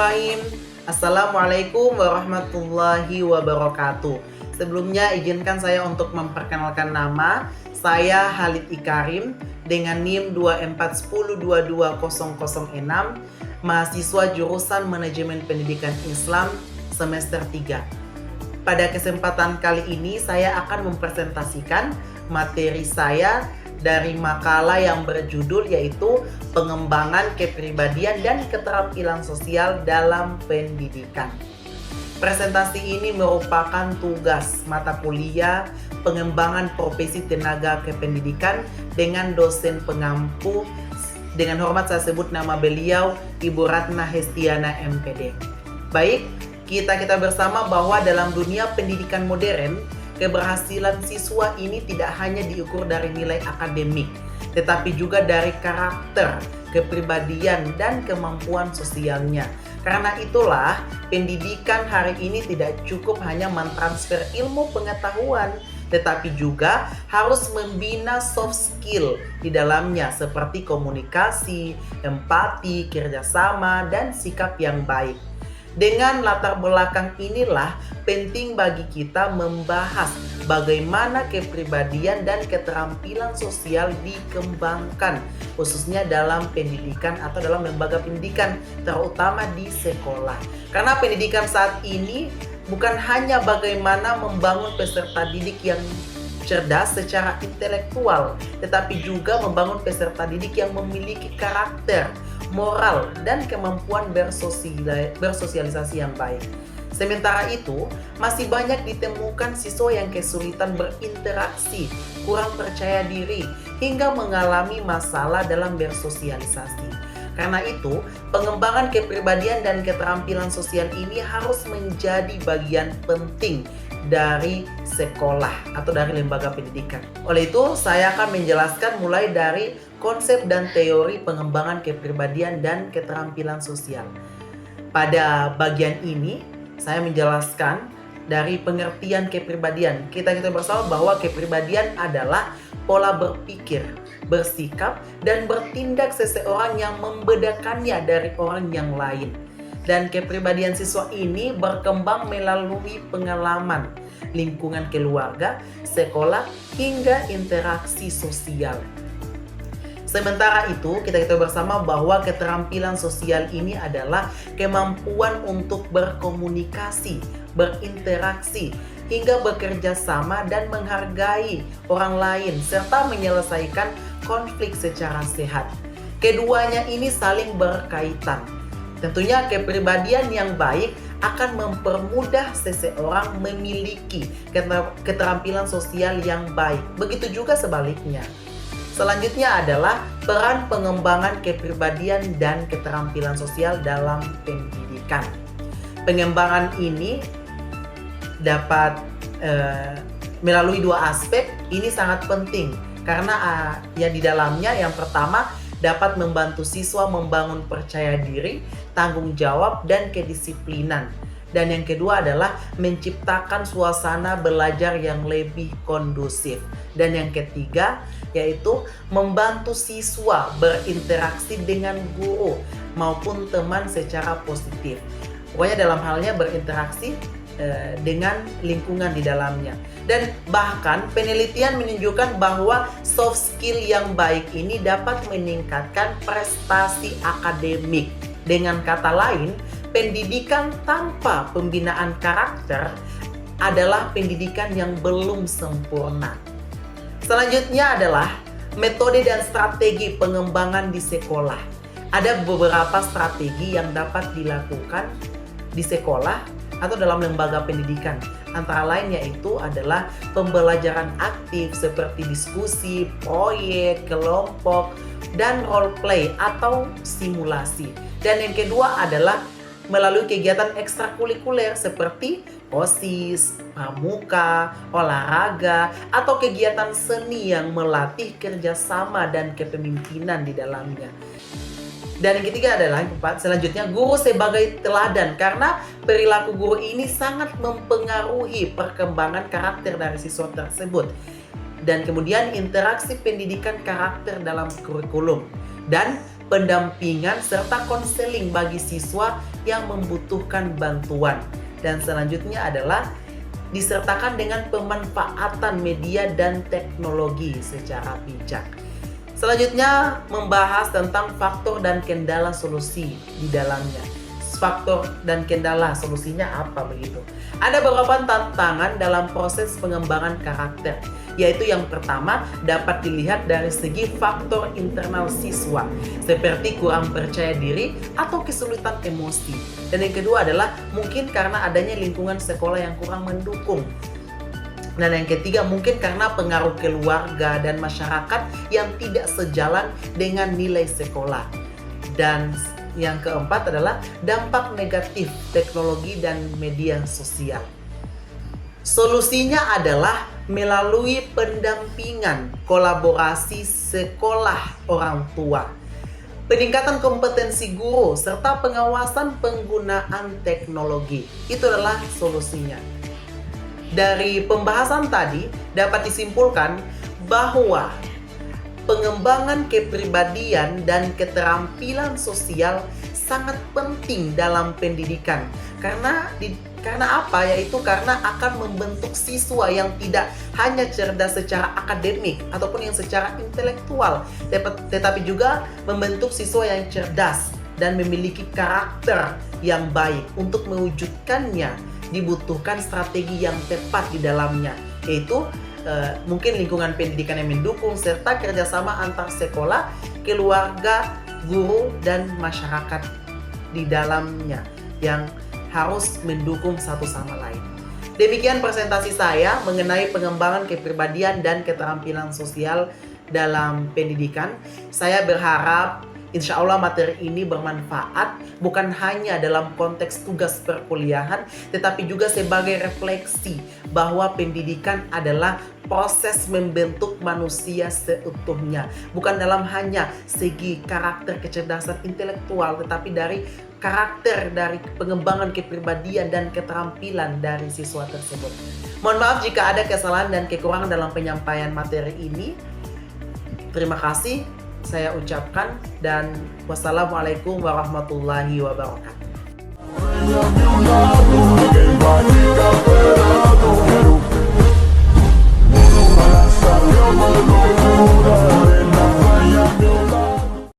Bismillahirrahmanirrahim. Assalamualaikum warahmatullahi wabarakatuh. Sebelumnya izinkan saya untuk memperkenalkan nama. Saya Halid Ikarim dengan NIM 2410220006, mahasiswa jurusan Manajemen Pendidikan Islam semester 3. Pada kesempatan kali ini saya akan mempresentasikan materi saya dari makalah yang berjudul yaitu Pengembangan Kepribadian dan Keterampilan Sosial dalam Pendidikan. Presentasi ini merupakan tugas mata kuliah Pengembangan Profesi Tenaga Kependidikan dengan dosen pengampu. Dengan hormat saya sebut nama beliau Ibu Ratna Hestiana MPD. Baik, kita bersama bahwa dalam dunia pendidikan modern, keberhasilan siswa ini tidak hanya diukur dari nilai akademik, tetapi juga dari karakter, kepribadian, dan kemampuan sosialnya. Karena itulah, pendidikan hari ini tidak cukup hanya mentransfer ilmu pengetahuan, tetapi juga harus membina soft skill di dalamnya seperti komunikasi, empati, kerjasama, dan sikap yang baik. Dengan latar belakang inilah penting bagi kita membahas bagaimana kepribadian dan keterampilan sosial dikembangkan khususnya dalam pendidikan atau dalam lembaga pendidikan, terutama di sekolah. Karena pendidikan saat ini bukan hanya bagaimana membangun peserta didik yang cerdas secara intelektual, tetapi juga membangun peserta didik yang memiliki karakter, moral, dan kemampuan bersosialisasi yang baik. Sementara itu, masih banyak ditemukan siswa yang kesulitan berinteraksi, kurang percaya diri, hingga mengalami masalah dalam bersosialisasi. Karena itu, pengembangan kepribadian dan keterampilan sosial ini harus menjadi bagian penting dari sekolah atau dari lembaga pendidikan. Oleh itu, saya akan menjelaskan mulai dari konsep dan teori pengembangan kepribadian dan keterampilan sosial. Pada bagian ini, saya menjelaskan dari pengertian kepribadian. Kita bersama bahwa kepribadian adalah pola berpikir, bersikap, dan bertindak seseorang yang membedakannya dari orang yang lain. Dan kepribadian siswa ini berkembang melalui pengalaman, lingkungan keluarga, sekolah, hingga interaksi sosial. Sementara itu, kita bersama bahwa keterampilan sosial ini adalah kemampuan untuk berkomunikasi, berinteraksi, hingga bekerja sama dan menghargai orang lain, serta menyelesaikan konflik secara sehat. Keduanya ini saling berkaitan. Tentunya kepribadian yang baik akan mempermudah seseorang memiliki keterampilan sosial yang baik. Begitu juga sebaliknya. Selanjutnya adalah peran pengembangan kepribadian dan keterampilan sosial dalam pendidikan. Pengembangan ini dapat melalui dua aspek. Ini sangat penting karena di dalamnya yang pertama dapat membantu siswa membangun percaya diri, tanggung jawab, dan kedisiplinan. Dan yang kedua adalah menciptakan suasana belajar yang lebih kondusif. Dan yang ketiga yaitu membantu siswa berinteraksi dengan guru maupun teman secara positif. Pokoknya dalam halnya berinteraksi dengan lingkungan di dalamnya. Dan bahkan penelitian menunjukkan bahwa soft skill yang baik ini dapat meningkatkan prestasi akademik. Dengan kata lain, pendidikan tanpa pembinaan karakter adalah pendidikan yang belum sempurna. Selanjutnya adalah metode dan strategi pengembangan di sekolah. Ada beberapa strategi yang dapat dilakukan di sekolah atau dalam lembaga pendidikan. Antara lain yaitu adalah pembelajaran aktif seperti diskusi, proyek, kelompok, dan role play atau simulasi. Dan yang kedua adalah melalui kegiatan ekstrakurikuler seperti OSIS, pramuka, olahraga, atau kegiatan seni yang melatih kerjasama dan kepemimpinan di dalamnya. Dan yang ketiga adalah selanjutnya guru sebagai teladan, karena perilaku guru ini sangat mempengaruhi perkembangan karakter dari siswa tersebut. Dan kemudian interaksi pendidikan karakter dalam kurikulum. Dan pendampingan, serta konseling bagi siswa yang membutuhkan bantuan. Dan selanjutnya adalah disertakan dengan pemanfaatan media dan teknologi secara bijak. Selanjutnya membahas tentang faktor dan kendala solusi di dalamnya. Faktor dan kendala solusinya apa begitu? Ada beberapa tantangan dalam proses pengembangan karakter, yaitu yang pertama dapat dilihat dari segi faktor internal siswa, seperti kurang percaya diri atau kesulitan emosi. Dan yang kedua adalah mungkin karena adanya lingkungan sekolah yang kurang mendukung. Dan yang ketiga mungkin karena pengaruh keluarga dan masyarakat yang tidak sejalan dengan nilai sekolah. Dan yang keempat adalah dampak negatif teknologi dan media sosial. Solusinya adalah melalui pendampingan, kolaborasi sekolah orang tua, peningkatan kompetensi guru, serta pengawasan penggunaan teknologi. Itu adalah solusinya. Dari pembahasan tadi dapat disimpulkan bahwa pengembangan kepribadian dan keterampilan sosial sangat penting dalam pendidikan. Karena apa? Yaitu karena akan membentuk siswa yang tidak hanya cerdas secara akademik ataupun yang secara intelektual, tetapi juga membentuk siswa yang cerdas dan memiliki karakter yang baik. Untuk mewujudkannya dibutuhkan strategi yang tepat di dalamnya, yaitu mungkin lingkungan pendidikan yang mendukung serta kerjasama antar sekolah, keluarga, guru, dan masyarakat di dalamnya yang harus mendukung satu sama lain. Demikian presentasi saya mengenai pengembangan kepribadian dan keterampilan sosial dalam pendidikan. Saya berharap insya Allah materi ini bermanfaat bukan hanya dalam konteks tugas perkuliahan, tetapi juga sebagai refleksi bahwa pendidikan adalah proses membentuk manusia seutuhnya. Bukan dalam hanya segi karakter kecerdasan intelektual, tetapi dari karakter, dari pengembangan kepribadian dan keterampilan dari siswa tersebut. Mohon maaf jika ada kesalahan dan kekurangan dalam penyampaian materi ini. Terima kasih saya ucapkan dan wassalamualaikum warahmatullahi wabarakatuh.